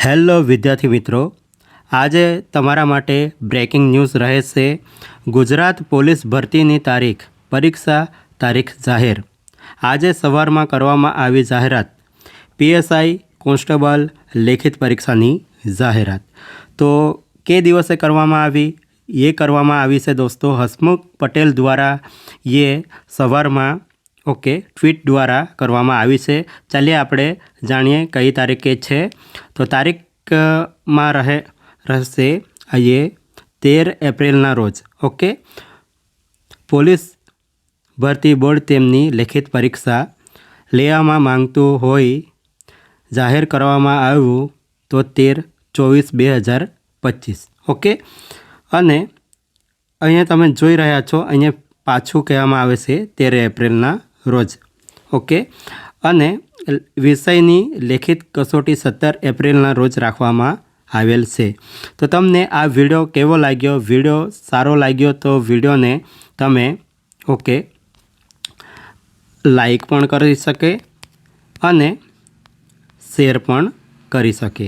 Hello વિદ્યાર્થી મિત્રો, આજે તમારા માટે બ્રેકિંગ ન્યૂઝ રહેશે। ગુજરાત પોલીસ ભરતીની પરીક્ષા તારીખ જાહેર। આજે સવારમાં કરવામાં આવી જાહેરાત। પીએસઆઈ કોન્સ્ટેબલ લેખિત પરીક્ષાની જાહેરાત તો કે દિવસે કરવામાં આવી કરવામાં આવી છે દોસ્તો। હસમુખ પટેલ દ્વારા ये સવારમાં ટ્વીટ દ્વારા કરવામાં આવી છે। ચાલીએ આપણે જાણીએ કઈ તારીખે છે। તો તારીખમાં રહેશે ये 13 એપ્રિલના રોજ। પોલીસ ભરતી બોર્ડ તેમની લેખિત પરીક્ષા લેવામાં માંગતું હોય જાહેર કરવામાં આવ્યું તો 13/24/2025। અને અહીંયા તમે જોઈ રહ્યા છો, અહીંયા પાછું કહેવામાં આવે છે 13 એપ્રિલના રોજ। અને વિષયની લેખિત કસોટી 17 એપ્રિલના રોજ રાખવામાં આવેલ છે। તો તમને આ વિડીયો કેવો લાગ્યો? વિડીયો સારો લાગ્યો તો વિડીયોને તમે લાઈક પણ કરી શકે અને શેર પણ કરી શકે।